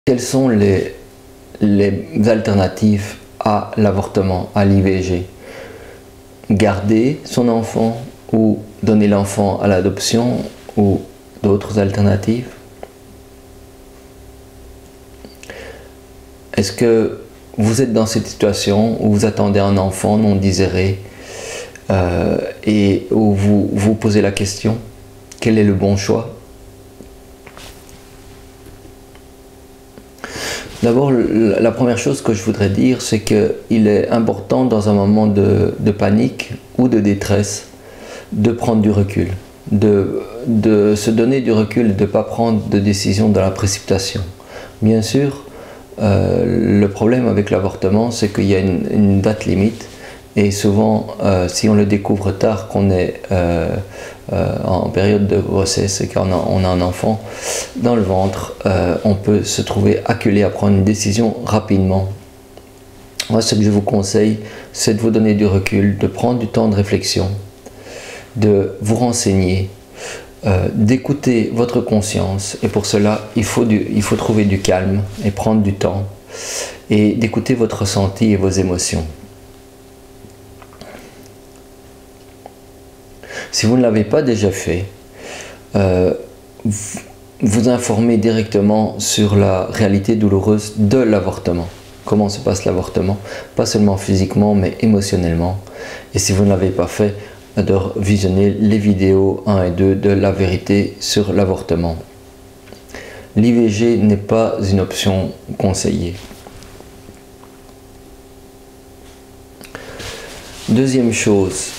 Quelles sont les alternatives à l'avortement, à l'IVG? Garder son enfant ou donner l'enfant à l'adoption ou d'autres alternatives? Est-ce que vous êtes dans cette situation où vous attendez un enfant non désiré et où vous vous posez la question, quel est le bon choix? D'abord, la première chose que je voudrais dire, c'est qu'il est important dans un moment de panique ou de détresse de prendre du recul, de se donner du recul et de ne pas prendre de décision dans la précipitation. Bien sûr, le problème avec l'avortement, c'est qu'il y a une date limite et souvent, si on le découvre tard qu'on est en période de grossesse et qu'on a un enfant dans le ventre, on peut se trouver acculé à prendre une décision rapidement. Moi, ce que je vous conseille, c'est de vous donner du recul, de prendre du temps de réflexion, de vous renseigner, d'écouter votre conscience, et pour cela il faut trouver du calme et prendre du temps et d'écouter votre ressenti et vos émotions. Si vous ne l'avez pas déjà fait, vous informez directement sur la réalité douloureuse de l'avortement. Comment se passe l'avortement, pas seulement physiquement mais émotionnellement. Et si vous ne l'avez pas fait, de visionner les vidéos 1 et 2 de la vérité sur l'avortement. L'IVG n'est pas une option conseillée. Deuxième chose,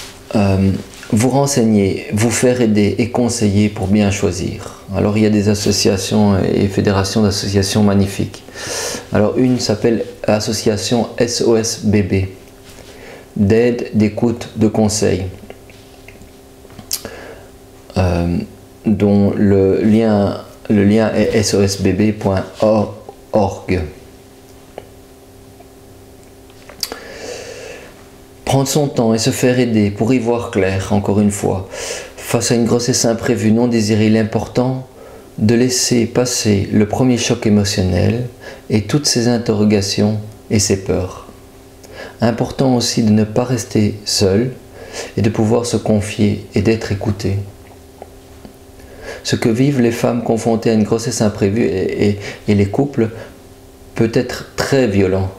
vous renseigner, vous faire aider et conseiller pour bien choisir. Alors il y a des associations et fédérations d'associations magnifiques. Alors une s'appelle Association SOS Bébé, d'aide, d'écoute, de conseil, dont le lien est sosbb.org. Prendre son temps et se faire aider pour y voir clair, encore une fois. Face à une grossesse imprévue, non désirée, il est important de laisser passer le premier choc émotionnel et toutes ces interrogations et ces peurs. Important aussi de ne pas rester seul et de pouvoir se confier et d'être écouté. Ce que vivent les femmes confrontées à une grossesse imprévue et les couples peut être très violent.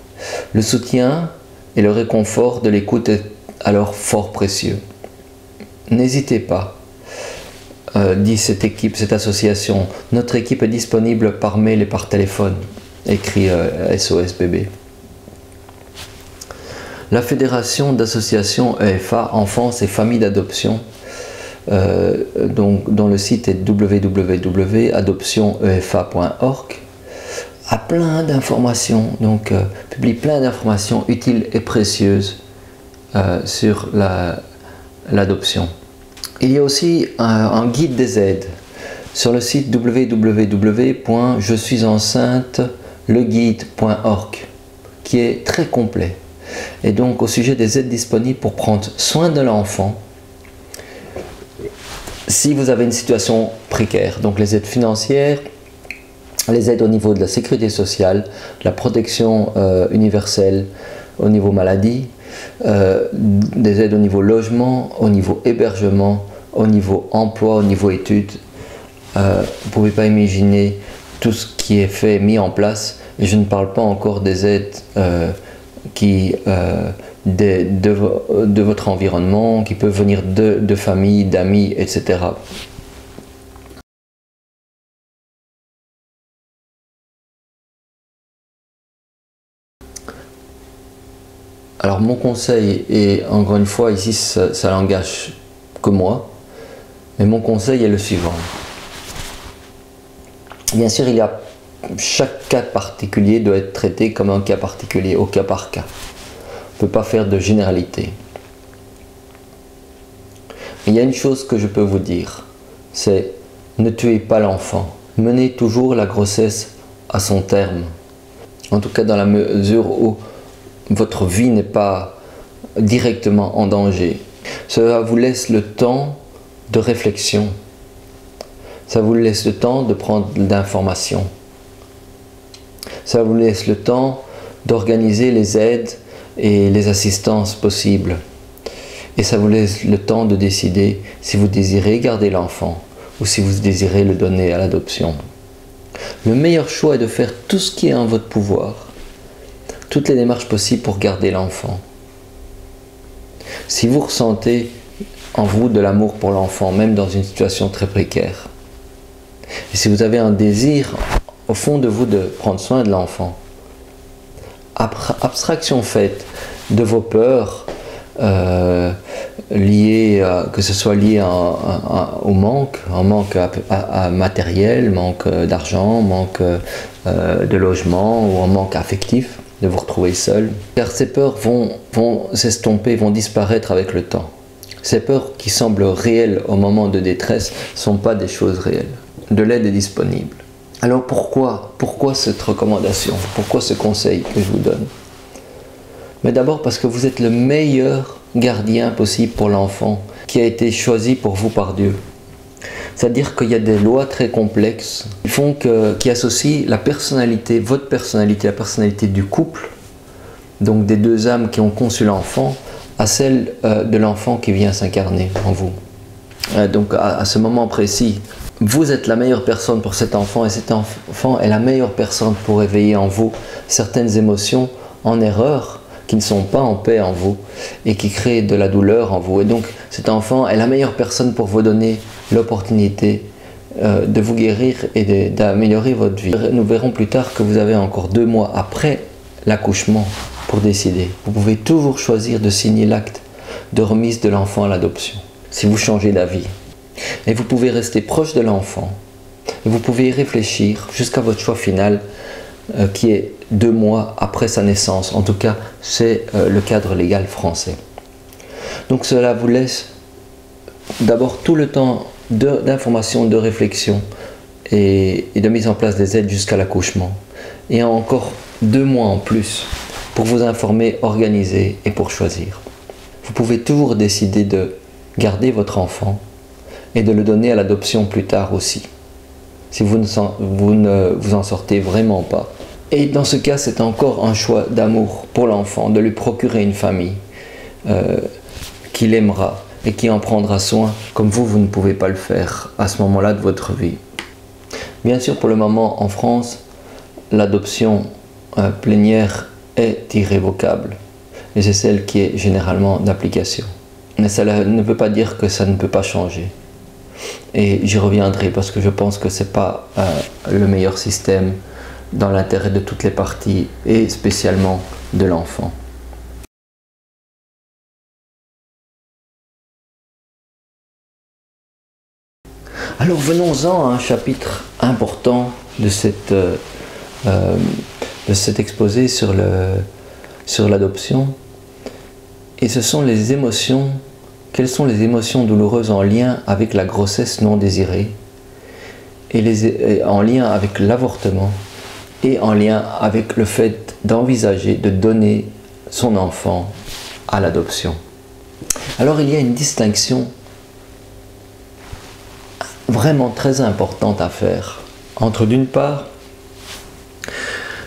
Le soutien et le réconfort de l'écoute est alors fort précieux. N'hésitez pas, dit cette équipe, cette association. Notre équipe est disponible par mail et par téléphone, écrit SOS Bébé. La Fédération d'associations EFA, Enfance et Familles d'Adoption, dont le site est www.adoptionefa.org, a plein d'informations, donc publie plein d'informations utiles et précieuses sur l'adoption. Il y a aussi un guide des aides sur le site www.jesuisenceinte-leguide.org qui est très complet. Et donc au sujet des aides disponibles pour prendre soin de l'enfant, si vous avez une situation précaire, donc les aides financières, les aides au niveau de la sécurité sociale, la protection universelle au niveau maladie, des aides au niveau logement, au niveau hébergement, au niveau emploi, au niveau études. Vous ne pouvez pas imaginer tout ce qui est fait, mis en place, et je ne parle pas encore des aides de votre environnement, qui peuvent venir de famille, d'amis, etc. Alors mon conseil, et encore une fois ici ça n'engage que moi, mais mon conseil est le suivant. Bien sûr, chaque cas particulier doit être traité comme un cas particulier, au cas par cas. On ne peut pas faire de généralité. Mais il y a une chose que je peux vous dire, c'est ne tuez pas l'enfant. Menez toujours la grossesse à son terme. En tout cas dans la mesure où votre vie n'est pas directement en danger. Cela vous laisse le temps de réflexion. Ça vous laisse le temps de prendre d'informations. Ça vous laisse le temps d'organiser les aides et les assistances possibles. Et ça vous laisse le temps de décider si vous désirez garder l'enfant ou si vous désirez le donner à l'adoption. Le meilleur choix est de faire tout ce qui est en votre pouvoir, toutes les démarches possibles pour garder l'enfant. Si vous ressentez en vous de l'amour pour l'enfant, même dans une situation très précaire, et si vous avez un désir au fond de vous de prendre soin de l'enfant, abstraction faite de vos peurs, que ce soit lié au manque, un manque matériel, manque d'argent, manque de logement ou un manque affectif, de vous retrouver seul. Car ces peurs vont s'estomper, vont disparaître avec le temps. Ces peurs qui semblent réelles au moment de détresse ne sont pas des choses réelles. De l'aide est disponible. Alors pourquoi cette recommandation? Pourquoi ce conseil que je vous donne? Mais d'abord parce que vous êtes le meilleur gardien possible pour l'enfant qui a été choisi pour vous par Dieu. C'est-à-dire qu'il y a des lois très complexes qui associent la personnalité, votre personnalité, la personnalité du couple, donc des deux âmes qui ont conçu l'enfant, à celle de l'enfant qui vient s'incarner en vous. Donc à ce moment précis, vous êtes la meilleure personne pour cet enfant et cet enfant est la meilleure personne pour éveiller en vous certaines émotions en erreur qui ne sont pas en paix en vous et qui créent de la douleur en vous. Et donc cet enfant est la meilleure personne pour vous donner l'opportunité de vous guérir et d'améliorer votre vie. Nous verrons plus tard que vous avez encore 2 mois après l'accouchement pour décider. Vous pouvez toujours choisir de signer l'acte de remise de l'enfant à l'adoption si vous changez d'avis. Et vous pouvez rester proche de l'enfant et vous pouvez y réfléchir jusqu'à votre choix final qui est 2 mois après sa naissance. En tout cas, c'est le cadre légal français. Donc cela vous laisse d'abord tout le temps d'information, de réflexion et de mise en place des aides jusqu'à l'accouchement. Et encore 2 mois en plus pour vous informer, organiser et pour choisir. Vous pouvez toujours décider de garder votre enfant et de le donner à l'adoption plus tard aussi, si vous ne vous en sortez vraiment pas. Et dans ce cas, c'est encore un choix d'amour pour l'enfant, de lui procurer une famille qu'il aimera et qui en prendra soin, comme vous ne pouvez pas le faire à ce moment-là de votre vie. Bien sûr, pour le moment, en France, l'adoption plénière est irrévocable, et c'est celle qui est généralement d'application. Mais cela ne veut pas dire que ça ne peut pas changer. Et j'y reviendrai parce que je pense que ce n'est pas le meilleur système dans l'intérêt de toutes les parties et spécialement de l'enfant. Alors venons-en à un chapitre important de cet exposé sur l'adoption. Et ce sont les émotions. Quelles sont les émotions douloureuses en lien avec la grossesse non désirée et en lien avec l'avortement et en lien avec le fait d'envisager de donner son enfant à l'adoption. Alors il y a une distinction vraiment très importante à faire entre d'une part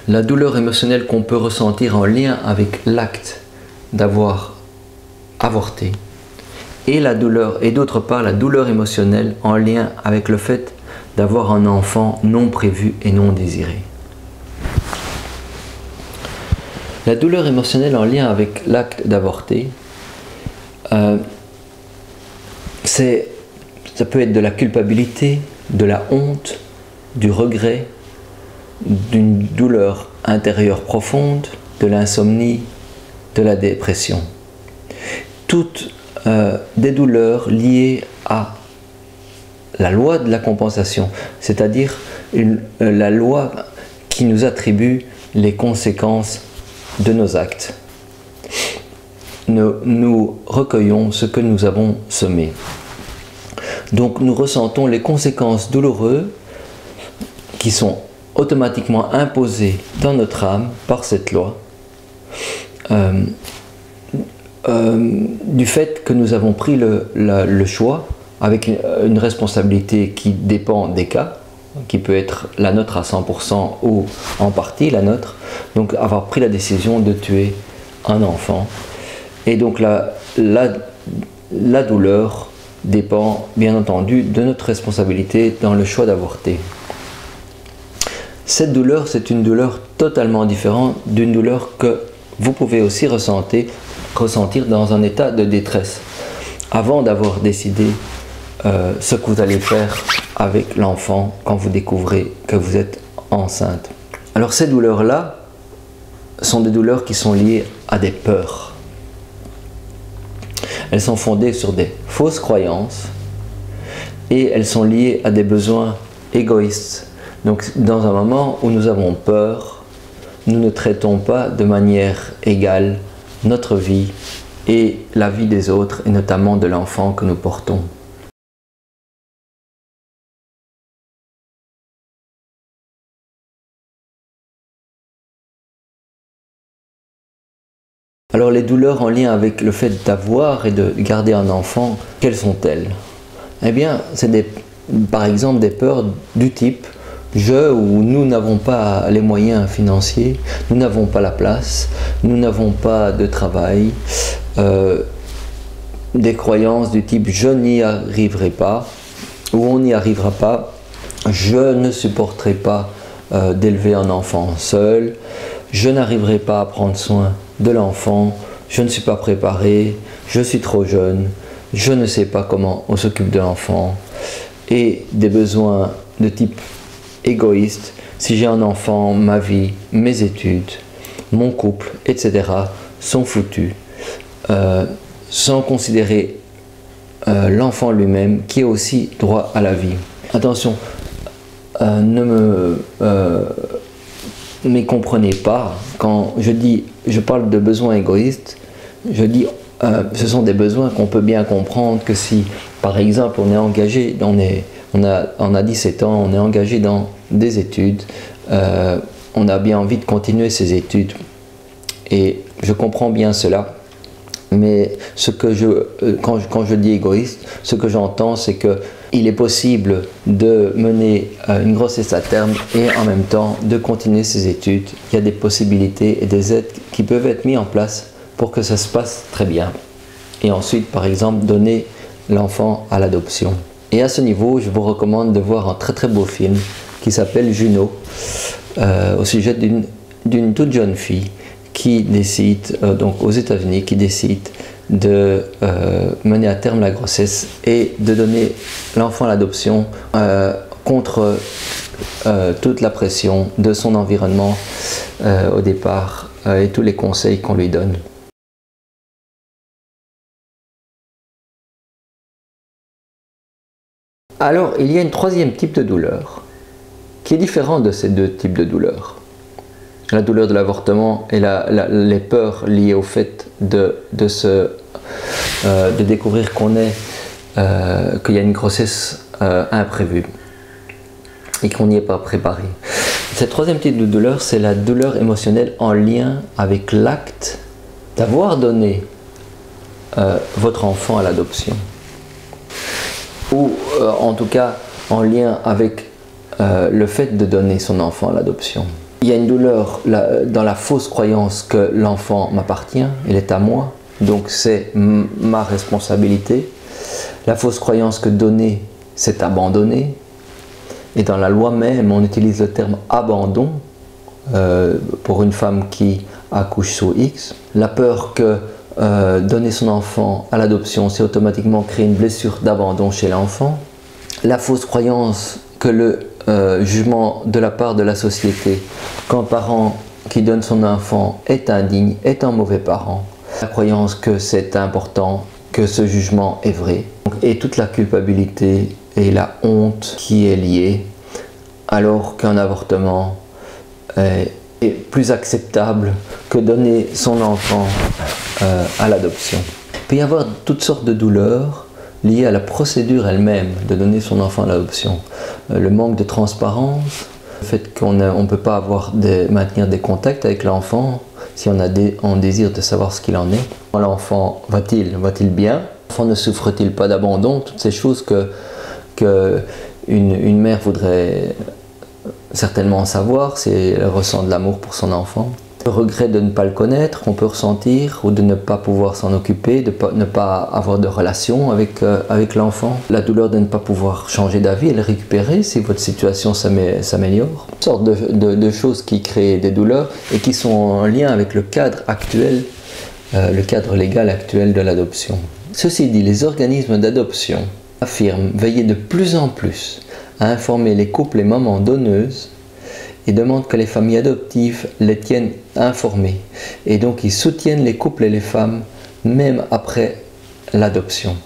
la douleur émotionnelle qu'on peut ressentir en lien avec l'acte d'avoir avorté et d'autre part la douleur émotionnelle en lien avec le fait d'avoir un enfant non prévu et non désiré. La douleur émotionnelle en lien avec l'acte d'avorter, ça peut être de la culpabilité, de la honte, du regret, d'une douleur intérieure profonde, de l'insomnie, de la dépression. Toutes des douleurs liées à la loi de la compensation, c'est-à-dire la loi qui nous attribue les conséquences de nos actes. Nous recueillons ce que nous avons semé. Donc nous ressentons les conséquences douloureuses qui sont automatiquement imposées dans notre âme par cette loi, du fait que nous avons pris le choix avec une responsabilité qui dépend des cas, qui peut être la nôtre à 100% ou en partie la nôtre, donc avoir pris la décision de tuer un enfant. Et donc la douleur dépend bien entendu de notre responsabilité dans le choix d'avorter. Cette douleur, c'est une douleur totalement différente d'une douleur que vous pouvez aussi ressentir dans un état de détresse, avant d'avoir décidé ce que vous allez faire avec l'enfant quand vous découvrez que vous êtes enceinte. Alors ces douleurs-là sont des douleurs qui sont liées à des peurs. Elles sont fondées sur des fausses croyances et elles sont liées à des besoins égoïstes. Donc dans un moment où nous avons peur, nous ne traitons pas de manière égale notre vie et la vie des autres, et notamment de l'enfant que nous portons. Alors les douleurs en lien avec le fait d'avoir et de garder un enfant, quelles sont-elles? Eh bien, c'est par exemple des peurs du type je ou nous n'avons pas les moyens financiers, nous n'avons pas la place, nous n'avons pas de travail, des croyances du type je n'y arriverai pas ou on n'y arrivera pas, je ne supporterai pas d'élever un enfant seul, je n'arriverai pas à prendre soin de l'enfant, je ne suis pas préparé, je suis trop jeune, je ne sais pas comment on s'occupe de l'enfant, et des besoins de type égoïste, si j'ai un enfant, ma vie, mes études, mon couple, etc. sont foutus, sans considérer l'enfant lui-même qui a aussi droit à la vie. Attention, ne me comprenez pas, quand je parle de besoins égoïstes, je dis ce sont des besoins qu'on peut bien comprendre que si, par exemple, on est engagé, on a 17 ans, on est engagé dans des études, on a bien envie de continuer ses études. Et je comprends bien cela, mais quand je dis égoïste, ce que j'entends, c'est qu'il est possible de mener une grossesse à terme et en même temps de continuer ses études. Il y a des possibilités et des aides qui peuvent être mises en place pour que ça se passe très bien. Et ensuite, par exemple, donner l'enfant à l'adoption. Et à ce niveau, je vous recommande de voir un très très beau film qui s'appelle Juno, au sujet d'une toute jeune fille qui décide, donc aux États-Unis, qui décide de mener à terme la grossesse et de donner l'enfant à l'adoption contre toute la pression de son environnement au départ et tous les conseils qu'on lui donne. Alors, il y a un troisième type de douleur qui est différent de ces deux types de douleurs. La douleur de l'avortement et les peurs liées au fait de découvrir qu'il y a une grossesse imprévue et qu'on n'y est pas préparé. Ce troisième type de douleur, c'est la douleur émotionnelle en lien avec l'acte d'avoir donné votre enfant à l'adoption. Ou en tout cas en lien avec le fait de donner son enfant à l'adoption. Il y a une douleur dans la fausse croyance que l'enfant m'appartient, il est à moi, donc c'est ma responsabilité. La fausse croyance que donner, c'est abandonner. Et dans la loi même, on utilise le terme abandon pour une femme qui accouche sous X. La peur que donner son enfant à l'adoption, c'est automatiquement créer une blessure d'abandon chez l'enfant. La fausse croyance que le jugement de la part de la société qu'un parent qui donne son enfant est indigne, est un mauvais parent. La croyance que c'est important, que ce jugement est vrai. Et toute la culpabilité et la honte qui est liée, alors qu'un avortement est plus acceptable que donner son enfant à l'adoption. Il peut y avoir toutes sortes de douleurs liées à la procédure elle-même de donner son enfant à l'adoption. Le manque de transparence, le fait qu'on ne peut pas maintenir des contacts avec l'enfant si on désire de savoir ce qu'il en est. L'enfant va-t-il bien? L'enfant ne souffre-t-il pas d'abandon? Toutes ces choses Une mère voudrait certainement en savoir si elle ressent de l'amour pour son enfant. Le regret de ne pas le connaître, qu'on peut ressentir, ou de ne pas pouvoir s'en occuper, de ne pas avoir de relation avec l'enfant. La douleur de ne pas pouvoir changer d'avis et le récupérer si votre situation s'améliore. Toutes sortes de choses qui créent des douleurs et qui sont en lien avec le cadre actuel, le cadre légal actuel de l'adoption. Ceci dit, les organismes d'adoption affirment veiller de plus en plus à informer les couples et mamans donneuses et demandent que les familles adoptives les tiennent informés. Et donc ils soutiennent les couples et les femmes même après l'adoption.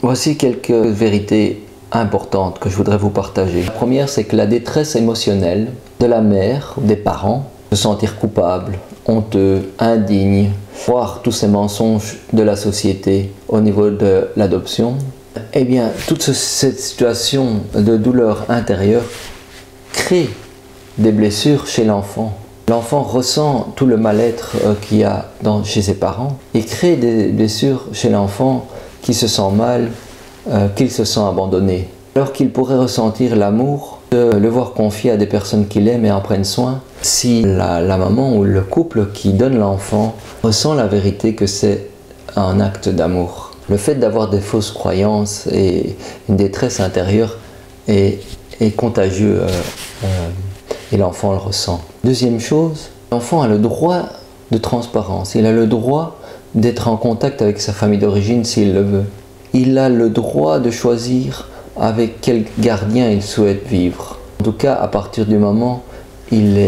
Voici quelques vérités importantes que je voudrais vous partager. La première, c'est que la détresse émotionnelle de la mère ou des parents, se sentir coupable, honteux, indigne, voir tous ces mensonges de la société au niveau de l'adoption, eh bien toute cette situation de douleur intérieure crée des blessures chez l'enfant. L'enfant ressent tout le mal-être qu'il y a chez ses parents et crée des blessures chez l'enfant qui se sent mal, qu'il se sent abandonné. Alors qu'il pourrait ressentir l'amour, de le voir confié à des personnes qu'il aime et en prennent soin, si la maman ou le couple qui donne l'enfant ressent la vérité que c'est un acte d'amour. Le fait d'avoir des fausses croyances et une détresse intérieure est contagieux. Et l'enfant le ressent. Deuxième chose, l'enfant a le droit de transparence. Il a le droit d'être en contact avec sa famille d'origine s'il le veut. Il a le droit de choisir avec quel gardien il souhaite vivre. En tout cas, à partir du moment où il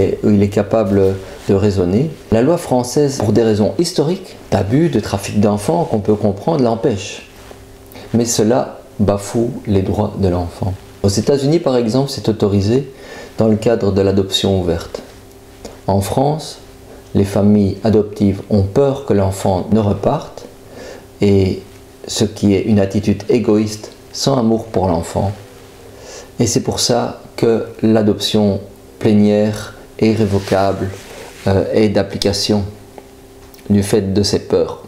est capable de raisonner. La loi française, pour des raisons historiques, d'abus, de trafic d'enfants qu'on peut comprendre, l'empêche. Mais cela bafoue les droits de l'enfant. Aux États-Unis, par exemple, c'est autorisé dans le cadre de l'adoption ouverte. En France, les familles adoptives ont peur que l'enfant ne reparte, et ce qui est une attitude égoïste, sans amour pour l'enfant. Et c'est pour ça que l'adoption plénière est irrévocable et d'application du fait de ces peurs.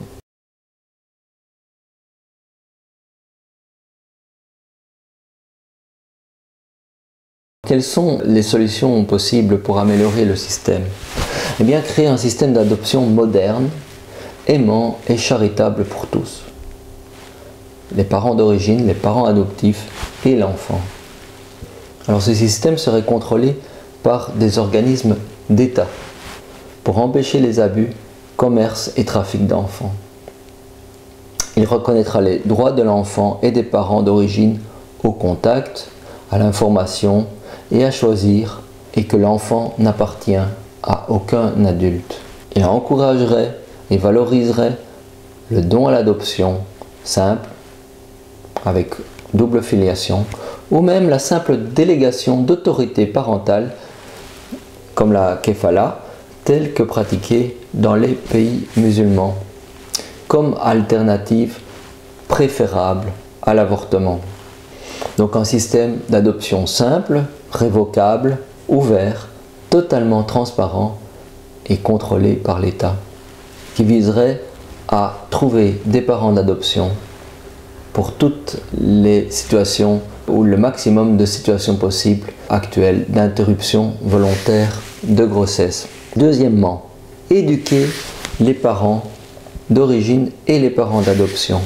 Quelles sont les solutions possibles pour améliorer le système? Eh bien, créer un système d'adoption moderne, aimant et charitable pour tous. Les parents d'origine, les parents adoptifs et l'enfant. Alors ce système serait contrôlé par des organismes d'État pour empêcher les abus, commerce et trafic d'enfants. Il reconnaîtra les droits de l'enfant et des parents d'origine au contact, à l'information et à choisir, et que l'enfant n'appartient à aucun adulte. Il encouragerait et valoriserait le don à l'adoption simple, avec double filiation, ou même la simple délégation d'autorité parentale, comme la kefala, telle que pratiquée dans les pays musulmans, comme alternative préférable à l'avortement. Donc un système d'adoption simple, révocable, ouvert, totalement transparent et contrôlé par l'État, qui viserait à trouver des parents d'adoption pour toutes les situations ou le maximum de situations possibles actuelles d'interruption volontaire de grossesse. Deuxièmement, éduquer les parents d'origine et les parents d'adoption.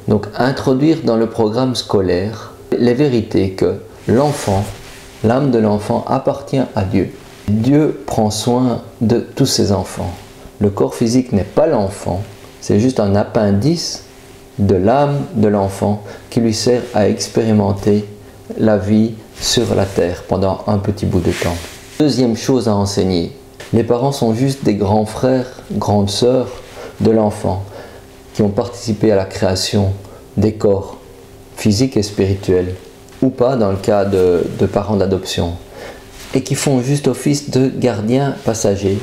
Donc introduire dans le programme scolaire les vérités que l'enfant, l'âme de l'enfant appartient à Dieu. Dieu prend soin de tous ses enfants. Le corps physique n'est pas l'enfant, c'est juste un appendice de l'âme de l'enfant qui lui sert à expérimenter la vie sur la terre pendant un petit bout de temps. Deuxième chose à enseigner, les parents sont juste des grands frères, grandes sœurs de l'enfant qui ont participé à la création des corps physiques et spirituels, ou pas dans le cas de parents d'adoption, et qui font juste office de gardiens passagers,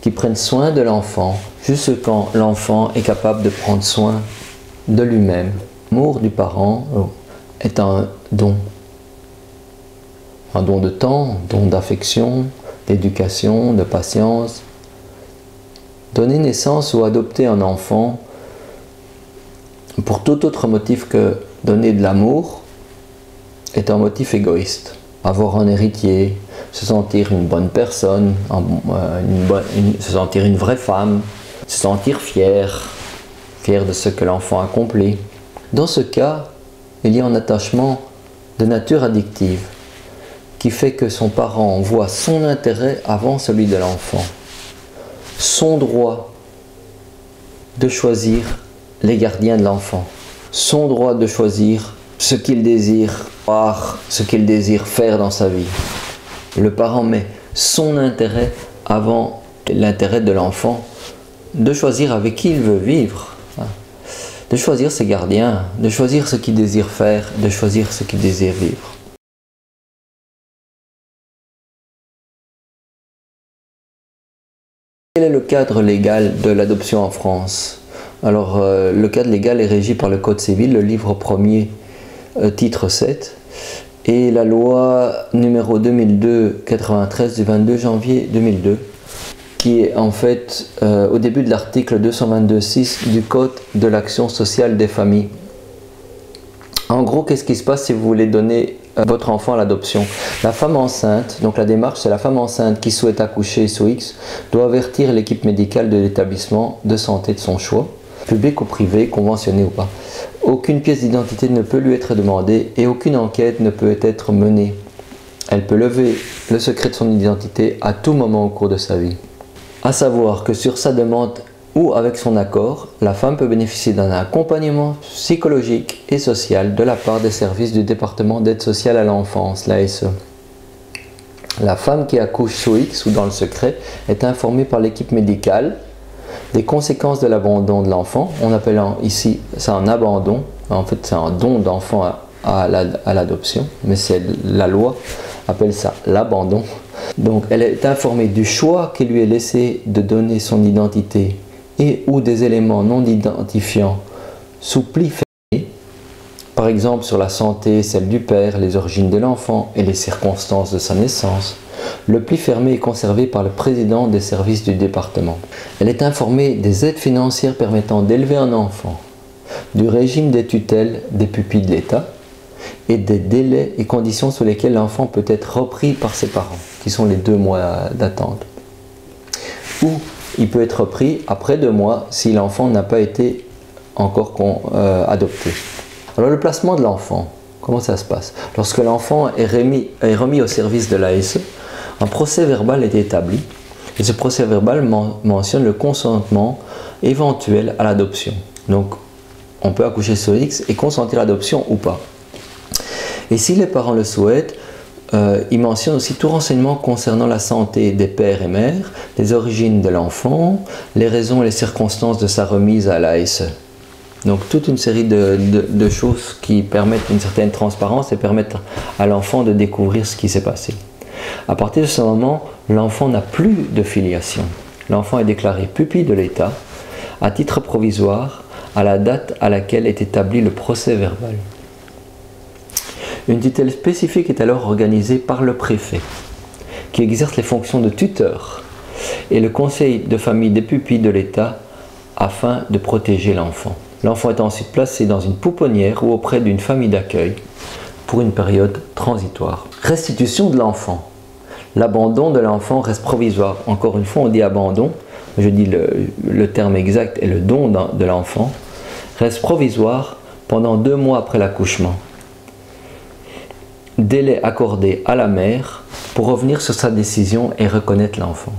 qui prennent soin de l'enfant juste quand l'enfant est capable de prendre soin de lui-même. L'amour du parent est un don de temps, un don d'affection, d'éducation, de patience. Donner naissance ou adopter un enfant pour tout autre motif que donner de l'amour est un motif égoïste. Avoir un héritier, se sentir une bonne personne, se sentir une vraie femme, se sentir fier de ce que l'enfant accomplit. Dans ce cas, il y a un attachement de nature addictive qui fait que son parent voit son intérêt avant celui de l'enfant. Son droit de choisir les gardiens de l'enfant. Son droit de choisir ce qu'il désire voir, ce qu'il désire faire dans sa vie. Le parent met son intérêt avant l'intérêt de l'enfant, de choisir avec qui il veut vivre, de choisir ses gardiens, de choisir ce qu'il désire faire, de choisir ce qu'il désire vivre. Quel est le cadre légal de l'adoption en France? Alors, le cadre légal est régi par le Code civil, le livre 1er, titre 7, et la loi numéro 2002-93 du 22 janvier 2002, qui est en fait au début de l'article 222.6 du Code de l'action sociale des familles. En gros, qu'est-ce qui se passe si vous voulez donner votre enfant à l'adoption? La femme enceinte, donc la démarche, c'est la femme enceinte qui souhaite accoucher sous X, doit avertir l'équipe médicale de l'établissement de santé de son choix, public ou privé, conventionné ou pas. Aucune pièce d'identité ne peut lui être demandée et aucune enquête ne peut être menée. Elle peut lever le secret de son identité à tout moment au cours de sa vie. À savoir que sur sa demande ou avec son accord, la femme peut bénéficier d'un accompagnement psychologique et social de la part des services du département d'aide sociale à l'enfance, l'ASE. La femme qui accouche sous X ou dans le secret est informée par l'équipe médicale des conséquences de l'abandon de l'enfant. On appelle ici ça un abandon, en fait c'est un don d'enfant à l'adoption, mais c'est la loi appelle ça l'abandon. Donc elle est informée du choix qui lui est laissé de donner son identité et ou des éléments non identifiants sous pli fermé, par exemple sur la santé, celle du père, les origines de l'enfant et les circonstances de sa naissance. Le pli fermé est conservé par le président des services du département. Elle est informée des aides financières permettant d'élever un enfant, du régime des tutelles des pupilles de l'État et des délais et conditions sous lesquels l'enfant peut être repris par ses parents, qui sont les 2 mois d'attente. Ou il peut être repris après 2 mois si l'enfant n'a pas été encore adopté. Alors le placement de l'enfant, comment ça se passe? Lorsque l'enfant est remis au service de l'ASE, un procès verbal est établi et ce procès verbal mentionne le consentement éventuel à l'adoption. Donc on peut accoucher sur X et consentir à l'adoption ou pas. Et si les parents le souhaitent, il mentionne aussi tout renseignement concernant la santé des pères et mères, les origines de l'enfant, les raisons et les circonstances de sa remise à l'ASE. Donc toute une série de choses qui permettent une certaine transparence et permettent à l'enfant de découvrir ce qui s'est passé. À partir de ce moment, l'enfant n'a plus de filiation. L'enfant est déclaré pupille de l'État à titre provisoire à la date à laquelle est établi le procès verbal. Une tutelle spécifique est alors organisée par le préfet, qui exerce les fonctions de tuteur, et le conseil de famille des pupilles de l'État afin de protéger l'enfant. L'enfant est ensuite placé dans une pouponnière ou auprès d'une famille d'accueil pour une période transitoire. Restitution de l'enfant. L'abandon de l'enfant reste provisoire. Encore une fois, on dit abandon, je dis le terme exact est le don de l'enfant, reste provisoire pendant 2 mois après l'accouchement. Délai accordé à la mère pour revenir sur sa décision et reconnaître l'enfant.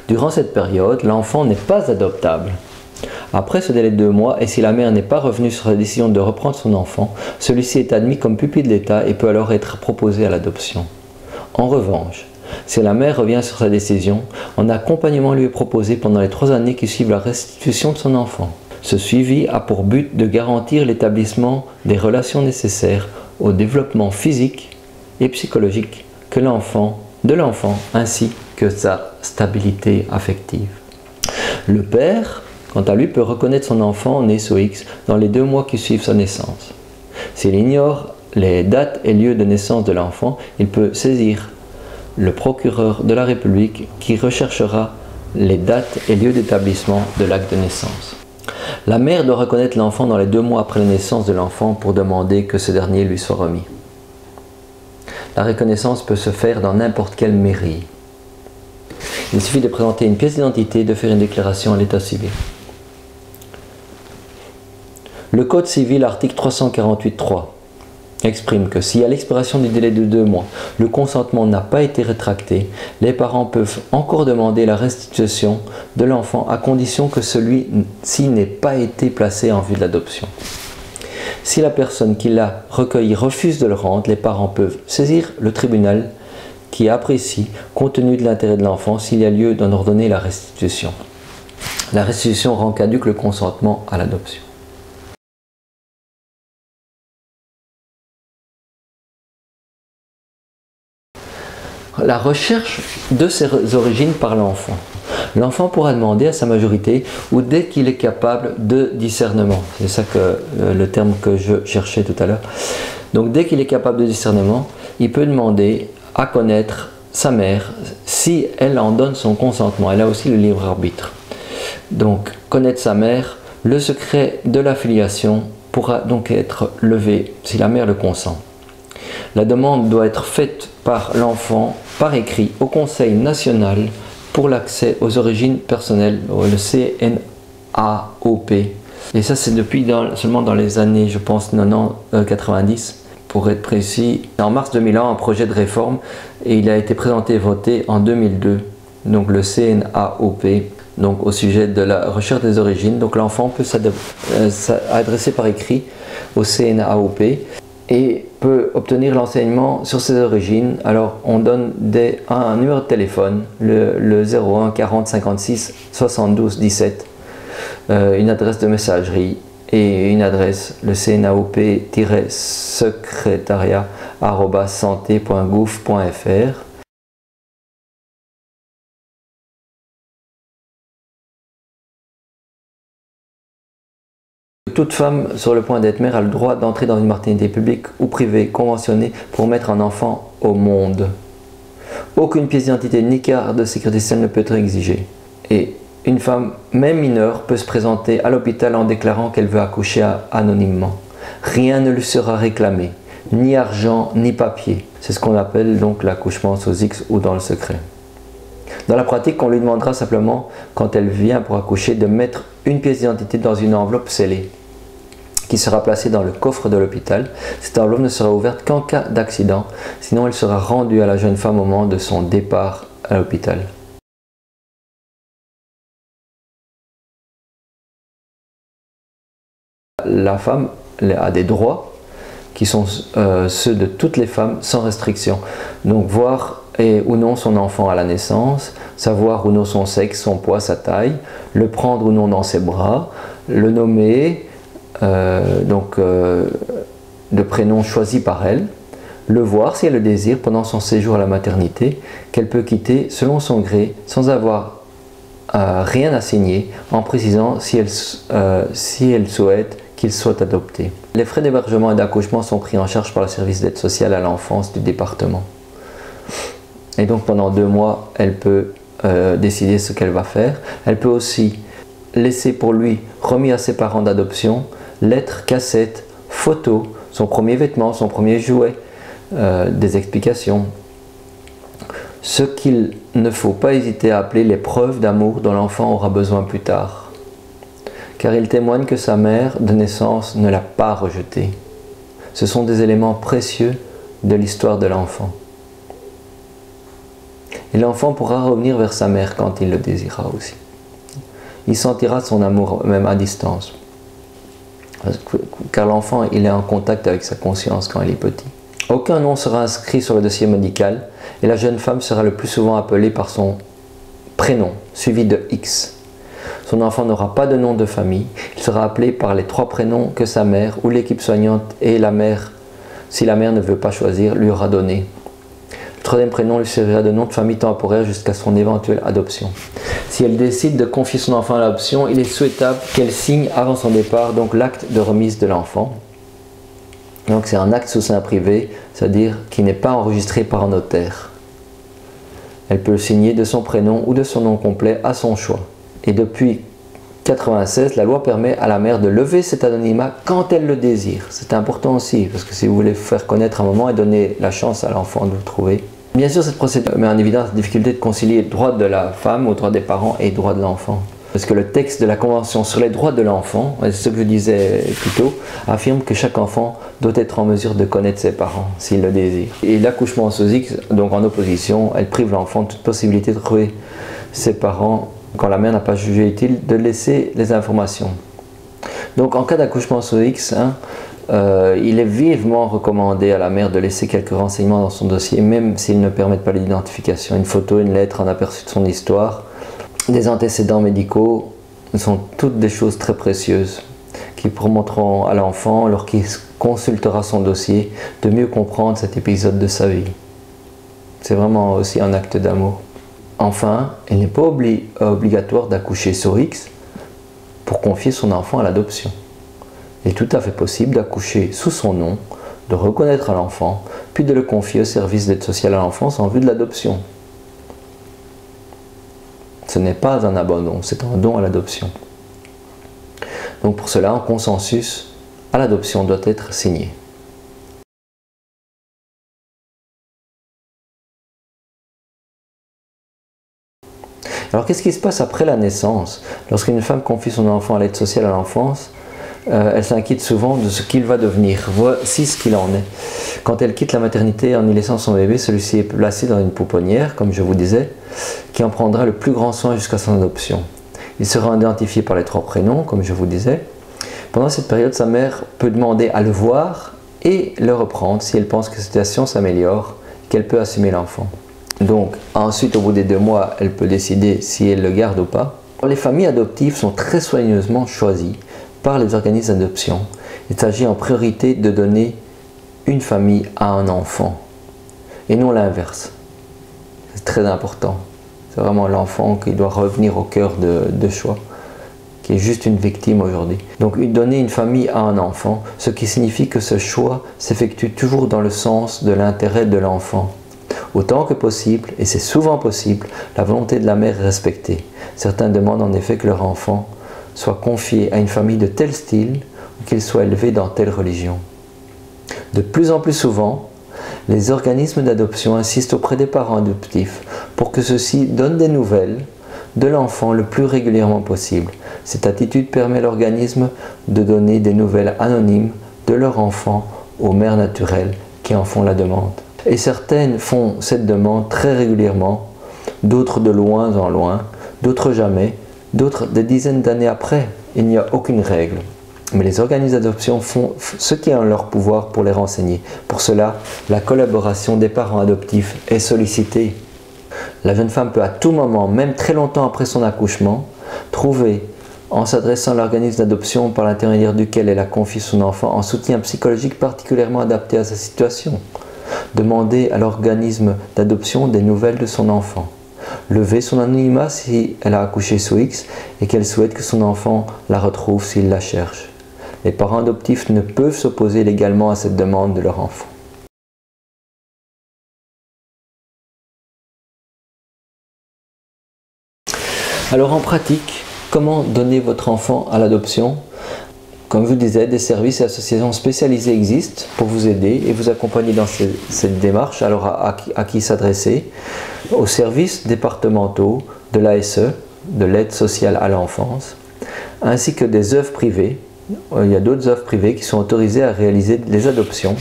Durant cette période, l'enfant n'est pas adoptable. Après ce délai de 2 mois, et si la mère n'est pas revenue sur sa décision de reprendre son enfant, celui-ci est admis comme pupille de l'État et peut alors être proposé à l'adoption. En revanche, si la mère revient sur sa décision, un accompagnement lui est proposé pendant les 3 années qui suivent la restitution de son enfant. Ce suivi a pour but de garantir l'établissement des relations nécessaires au développement physique et psychologique de l'enfant ainsi que sa stabilité affective. Le père, quant à lui, peut reconnaître son enfant né sous X dans les 2 mois qui suivent sa naissance. S'il ignore les dates et lieux de naissance de l'enfant, il peut saisir le procureur de la République qui recherchera les dates et lieux d'établissement de l'acte de naissance. La mère doit reconnaître l'enfant dans les 2 mois après la naissance de l'enfant pour demander que ce dernier lui soit remis. La reconnaissance peut se faire dans n'importe quelle mairie. Il suffit de présenter une pièce d'identité et de faire une déclaration à l'état civil. Le Code civil, article 348.3, exprime que si à l'expiration du délai de 2 mois, le consentement n'a pas été rétracté, les parents peuvent encore demander la restitution de l'enfant à condition que celui-ci n'ait pas été placé en vue de l'adoption. Si la personne qui l'a recueilli refuse de le rendre, les parents peuvent saisir le tribunal qui apprécie, compte tenu de l'intérêt de l'enfant, s'il y a lieu d'en ordonner la restitution. La restitution rend caduc le consentement à l'adoption. La recherche de ses origines par l'enfant. L'enfant pourra demander à sa majorité ou dès qu'il est capable de discernement. C'est ça que le terme que je cherchais tout à l'heure. Donc dès qu'il est capable de discernement, il peut demander à connaître sa mère si elle en donne son consentement. Elle a aussi le libre arbitre. Donc connaître sa mère, le secret de la filiation pourra donc être levé si la mère le consent. La demande doit être faite par l'enfant par écrit au Conseil national pour l'accès aux origines personnelles, le CNAOP. Et ça, c'est depuis seulement dans les années, je pense, 90, pour être précis. En mars 2001, un projet de réforme, et il a été présenté et voté en 2002, donc le CNAOP, donc au sujet de la recherche des origines. Donc l'enfant peut s'adresser par écrit au CNAOP et peut obtenir l'enseignement sur ses origines. Alors on donne un numéro de téléphone, le 01 40 56 72 17, une adresse de messagerie et une adresse, le cnaop-secrétariat@santé.gouv.fr. Toute femme sur le point d'être mère a le droit d'entrer dans une maternité publique ou privée conventionnée pour mettre un enfant au monde. Aucune pièce d'identité ni carte de sécurité sociale ne peut être exigée. Et une femme, même mineure, peut se présenter à l'hôpital en déclarant qu'elle veut accoucher anonymement. Rien ne lui sera réclamé, ni argent, ni papier. C'est ce qu'on appelle donc l'accouchement sous X ou dans le secret. Dans la pratique, on lui demandera simplement, quand elle vient pour accoucher, de mettre une pièce d'identité dans une enveloppe scellée, qui sera placée dans le coffre de l'hôpital. Cette enveloppe ne sera ouverte qu'en cas d'accident, sinon elle sera rendue à la jeune femme au moment de son départ à l'hôpital. La femme a des droits qui sont ceux de toutes les femmes sans restriction. Donc voir ou non son enfant à la naissance, savoir ou non son sexe, son poids, sa taille, le prendre ou non dans ses bras, le nommer, de prénom choisi par elle, le voir si elle le désire pendant son séjour à la maternité, qu'elle peut quitter selon son gré sans avoir rien à signer, en précisant si elle souhaite qu'il soit adopté. Les frais d'hébergement et d'accouchement sont pris en charge par le service d'aide sociale à l'enfance du département. Et donc pendant 2 mois, elle peut décider ce qu'elle va faire. Elle peut aussi laisser pour lui, remis à ses parents d'adoption, lettres, cassettes, photos, son premier vêtement, son premier jouet, des explications. Ce qu'il ne faut pas hésiter à appeler les preuves d'amour dont l'enfant aura besoin plus tard. Car il témoigne que sa mère de naissance ne l'a pas rejeté. Ce sont des éléments précieux de l'histoire de l'enfant. Et l'enfant pourra revenir vers sa mère quand il le désirera aussi. Il sentira son amour même à distance. Car l'enfant, il est en contact avec sa conscience quand il est petit. Aucun nom sera inscrit sur le dossier médical et la jeune femme sera le plus souvent appelée par son prénom, suivi de X. Son enfant n'aura pas de nom de famille, il sera appelé par les 3 prénoms que sa mère ou l'équipe soignante et la mère, si la mère ne veut pas choisir, lui aura donné. Le 3e prénom lui servira de nom de famille temporaire jusqu'à son éventuelle adoption. Si elle décide de confier son enfant à l'adoption, il est souhaitable qu'elle signe avant son départ donc l'acte de remise de l'enfant. Donc c'est un acte sous seing privé, c'est-à-dire qui n'est pas enregistré par un notaire. Elle peut le signer de son prénom ou de son nom complet à son choix. Et depuis 96, la loi permet à la mère de lever cet anonymat quand elle le désire. C'est important aussi, parce que si vous voulez faire connaître un moment et donner la chance à l'enfant de le trouver. Bien sûr, cette procédure met en évidence la difficulté de concilier le droit de la femme au droit des parents et le droit de l'enfant. Parce que le texte de la Convention sur les droits de l'enfant, c'est ce que je disais plus tôt, affirme que chaque enfant doit être en mesure de connaître ses parents, s'il le désire. Et l'accouchement sous X, donc en opposition, elle prive l'enfant de toute possibilité de trouver ses parents quand la mère n'a pas jugé utile de laisser les informations. Donc en cas d'accouchement sous X, il est vivement recommandé à la mère de laisser quelques renseignements dans son dossier, même s'ils ne permettent pas l'identification. Une photo, une lettre, un aperçu de son histoire, des antécédents médicaux sont toutes des choses très précieuses qui permettront à l'enfant, lorsqu'il consultera son dossier, de mieux comprendre cet épisode de sa vie. C'est vraiment aussi un acte d'amour. Enfin, il n'est pas obligatoire d'accoucher sur X pour confier son enfant à l'adoption. Il est tout à fait possible d'accoucher sous son nom, de reconnaître l'enfant, puis de le confier au service d'aide sociale à l'enfance en vue de l'adoption. Ce n'est pas un abandon, c'est un don à l'adoption. Donc pour cela, un consensus à l'adoption doit être signé. Alors qu'est-ce qui se passe après la naissance? Lorsqu'une femme confie son enfant à l'aide sociale à l'enfance, elle s'inquiète souvent de ce qu'il va devenir. Voici ce qu'il en est. Quand elle quitte la maternité en y laissant son bébé, celui-ci est placé dans une pouponnière, comme je vous disais, qui en prendra le plus grand soin jusqu'à son adoption. Il sera identifié par les 3 prénoms, comme je vous disais. Pendant cette période, sa mère peut demander à le voir et le reprendre si elle pense que la situation s'améliore, qu'elle peut assumer l'enfant. Donc ensuite, au bout des 2 mois, elle peut décider si elle le garde ou pas. Les familles adoptives sont très soigneusement choisies par les organismes d'adoption. Il s'agit en priorité de donner une famille à un enfant et non l'inverse. C'est très important. C'est vraiment l'enfant qui doit revenir au cœur de choix, qui est juste une victime aujourd'hui. Donc donner une famille à un enfant, ce qui signifie que ce choix s'effectue toujours dans le sens de l'intérêt de l'enfant. Autant que possible, et c'est souvent possible, la volonté de la mère est respectée. Certains demandent en effet que leur enfant soit confié à une famille de tel style ou qu'il soit élevé dans telle religion. De plus en plus souvent, les organismes d'adoption insistent auprès des parents adoptifs pour que ceux-ci donnent des nouvelles de l'enfant le plus régulièrement possible. Cette attitude permet à l'organisme de donner des nouvelles anonymes de leur enfant aux mères naturelles qui en font la demande. Et certaines font cette demande très régulièrement, d'autres de loin en loin, d'autres jamais, d'autres des dizaines d'années après. Il n'y a aucune règle. Mais les organismes d'adoption font ce qui est en leur pouvoir pour les renseigner. Pour cela, la collaboration des parents adoptifs est sollicitée. La jeune femme peut à tout moment, même très longtemps après son accouchement, trouver, en s'adressant à l'organisme d'adoption par l'intermédiaire duquel elle a confié son enfant, un soutien psychologique particulièrement adapté à sa situation. Demander à l'organisme d'adoption des nouvelles de son enfant. Lever son anonymat si elle a accouché sous X et qu'elle souhaite que son enfant la retrouve s'il la cherche. Les parents adoptifs ne peuvent s'opposer légalement à cette demande de leur enfant. Alors en pratique, comment donner votre enfant à l'adoption? Comme je vous disais, des services et associations spécialisées existent pour vous aider et vous accompagner dans cette démarche. Alors à qui s'adresser? Aux services départementaux de l'ASE, de l'aide sociale à l'enfance, ainsi que des œuvres privées. Il y a d'autres œuvres privées qui sont autorisées à réaliser les adoptions.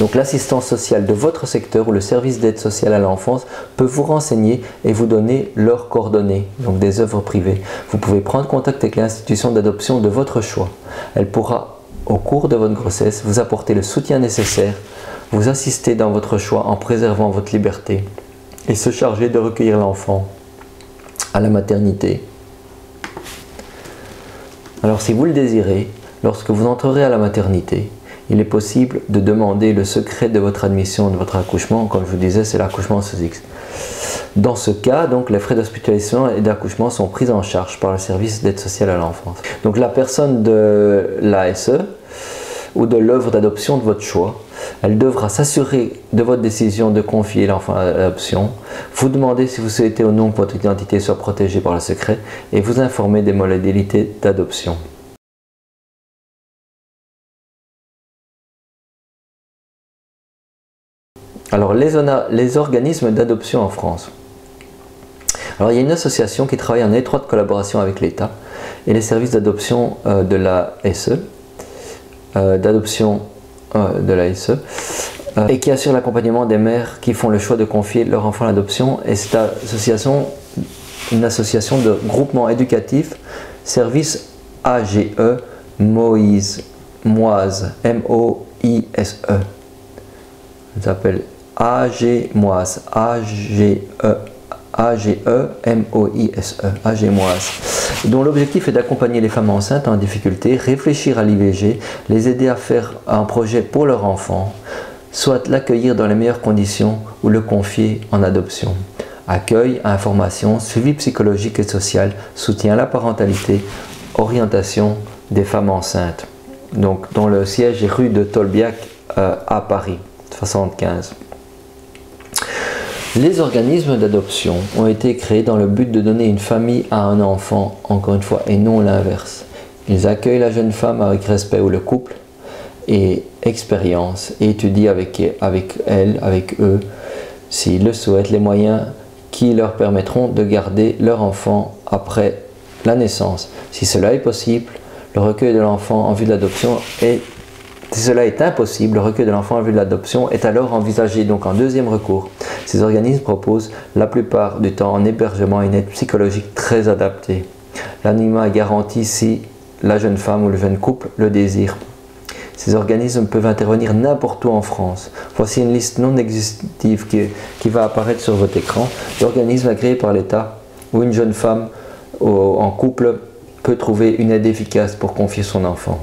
Donc l'assistance sociale de votre secteur ou le service d'aide sociale à l'enfance peut vous renseigner et vous donner leurs coordonnées, donc des œuvres privées. Vous pouvez prendre contact avec l'institution d'adoption de votre choix. Elle pourra, au cours de votre grossesse, vous apporter le soutien nécessaire, vous assister dans votre choix en préservant votre liberté et se charger de recueillir l'enfant à la maternité. Alors si vous le désirez, lorsque vous entrerez à la maternité, il est possible de demander le secret de votre admission, de votre accouchement. Comme je vous disais, c'est l'accouchement sous X. Dans ce cas, donc, les frais d'hospitalisation et d'accouchement sont pris en charge par le service d'aide sociale à l'enfance. Donc la personne de l'ASE ou de l'œuvre d'adoption de votre choix Elle devra s'assurer de votre décision de confier l'enfant à l'adoption, vous demander si vous souhaitez ou non que votre identité soit protégée par le secret et vous informer des modalités d'adoption. Alors, les organismes d'adoption en France. Alors, il y a une association qui travaille en étroite collaboration avec l'État et les services d'adoption de la SE, et qui assure l'accompagnement des mères qui font le choix de confier leur enfant à l'adoption. Et cette association, une association de groupement éducatif, service AGE Moïse, Moise, M-O-I-S-E. Ça s'appelle AG Moise, A-G-E-M-O-I-S-E, AG Moise, dont l'objectif est d'accompagner les femmes enceintes en difficulté, réfléchir à l'IVG, les aider à faire un projet pour leur enfant, soit l'accueillir dans les meilleures conditions ou le confier en adoption. Accueil, information, suivi psychologique et social, soutien à la parentalité, orientation des femmes enceintes. Donc, dont le siège est rue de Tolbiac à Paris, 75. Les organismes d'adoption ont été créés dans le but de donner une famille à un enfant, encore une fois, et non l'inverse. Ils accueillent la jeune femme avec respect ou le couple et expérience et étudient avec elle, avec eux, s'ils le souhaitent, les moyens qui leur permettront de garder leur enfant après la naissance. Si cela est possible, le recueil de l'enfant en vue de l'adoption est Si cela est impossible, le recueil de l'enfant en vue de l'adoption est alors envisagé donc en deuxième recours. Ces organismes proposent la plupart du temps un hébergement et une aide psychologique très adaptée. L'anonymat est garanti si la jeune femme ou le jeune couple le désire. Ces organismes peuvent intervenir n'importe où en France. Voici une liste non exhaustive qui va apparaître sur votre écran d'organismes agréés par l'État où une jeune femme en couple peut trouver une aide efficace pour confier son enfant.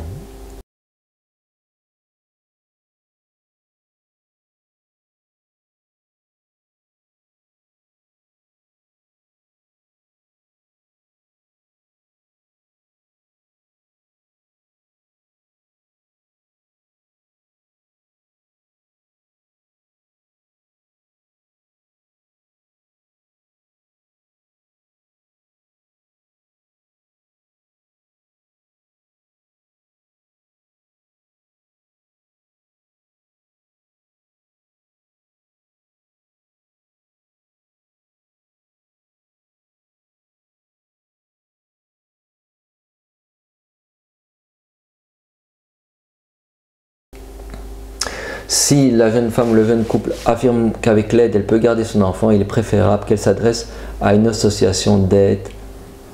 Si la jeune femme ou le jeune couple affirme qu'avec l'aide, elle peut garder son enfant, il est préférable qu'elle s'adresse à une association d'aide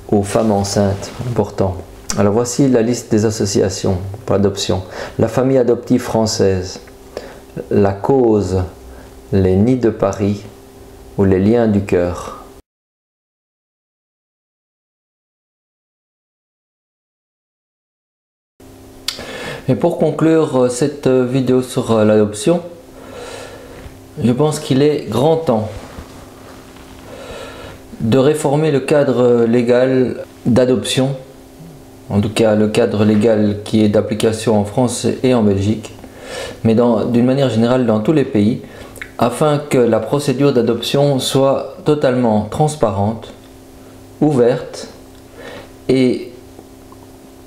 aux femmes enceintes. Important. Alors voici la liste des associations pour l'adoption. La famille adoptive française, la cause, les nids de Paris ou les liens du cœur. Et pour conclure cette vidéo sur l'adoption, je pense qu'il est grand temps de réformer le cadre légal d'adoption, en tout cas le cadre légal qui est d'application en France et en Belgique, mais d'une manière générale dans tous les pays, afin que la procédure d'adoption soit totalement transparente, ouverte et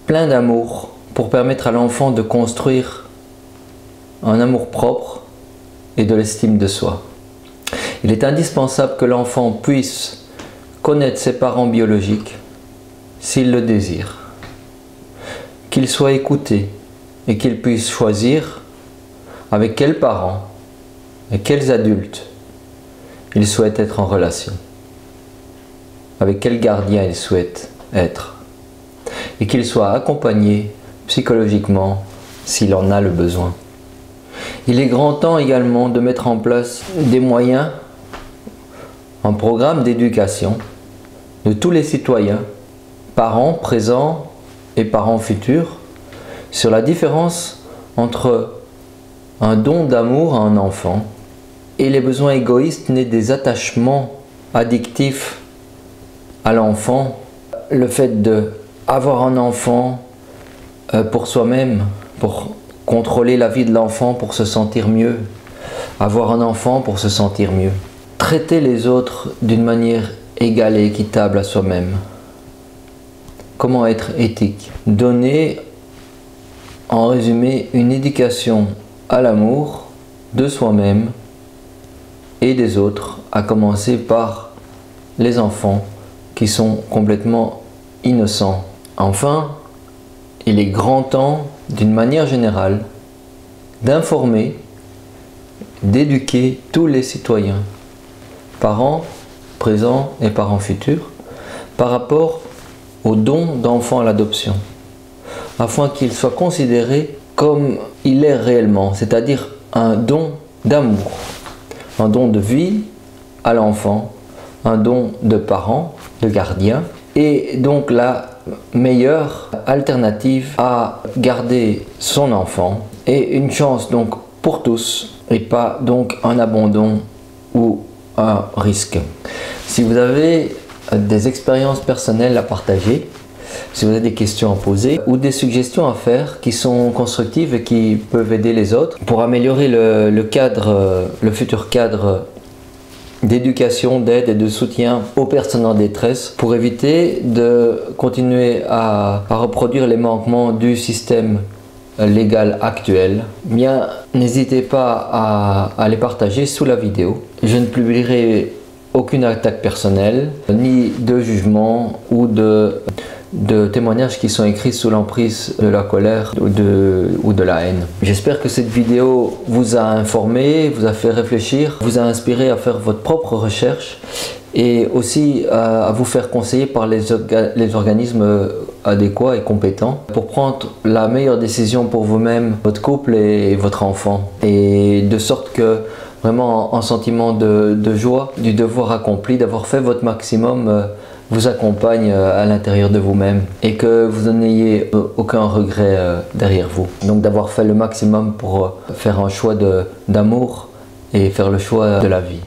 plein d'amour, pour permettre à l'enfant de construire un amour propre et de l'estime de soi. Il est indispensable que l'enfant puisse connaître ses parents biologiques s'il le désire, qu'il soit écouté et qu'il puisse choisir avec quels parents et quels adultes il souhaite être en relation, avec quel gardien il souhaite être, et qu'il soit accompagné psychologiquement s'il en a le besoin. Il est grand temps également de mettre en place des moyens, un programme d'éducation de tous les citoyens, parents présents et parents futurs, sur la différence entre un don d'amour à un enfant et les besoins égoïstes nés des attachements addictifs à l'enfant. Le fait d'avoir un enfant pour soi-même, pour contrôler la vie de l'enfant pour se sentir mieux, avoir un enfant pour se sentir mieux, traiter les autres d'une manière égale et équitable à soi-même. Comment être éthique? Donner, en résumé, une éducation à l'amour de soi-même et des autres, à commencer par les enfants qui sont complètement innocents. Enfin, il est grand temps, d'une manière générale, d'informer, d'éduquer tous les citoyens, parents présents et parents futurs, par rapport au don d'enfants à l'adoption, afin qu'il soit considéré comme il est réellement, c'est-à-dire un don d'amour, un don de vie à l'enfant, un don de parents, de gardiens, et donc la meilleure alternative à garder son enfant, et une chance donc pour tous, et pas donc un abandon ou un risque. Si vous avez des expériences personnelles à partager, si vous avez des questions à poser ou des suggestions à faire qui sont constructives et qui peuvent aider les autres pour améliorer le futur cadre d'éducation, d'aide et de soutien aux personnes en détresse, pour éviter de continuer à reproduire les manquements du système légal actuel, bien n'hésitez pas à les partager sous la vidéo. Je ne publierai aucune attaque personnelle, ni de jugement ou de témoignages qui sont écrits sous l'emprise de la colère ou de la haine. J'espère que cette vidéo vous a informé, vous a fait réfléchir, vous a inspiré à faire votre propre recherche et aussi à vous faire conseiller par les organismes adéquats et compétents pour prendre la meilleure décision pour vous-même, votre couple et votre enfant, et de sorte que vraiment un sentiment de joie, du devoir accompli, d'avoir fait votre maximum vous accompagne à l'intérieur de vous-même et que vous n'ayez aucun regret derrière vous. Donc d'avoir fait le maximum pour faire un choix d'amour et faire le choix de la vie.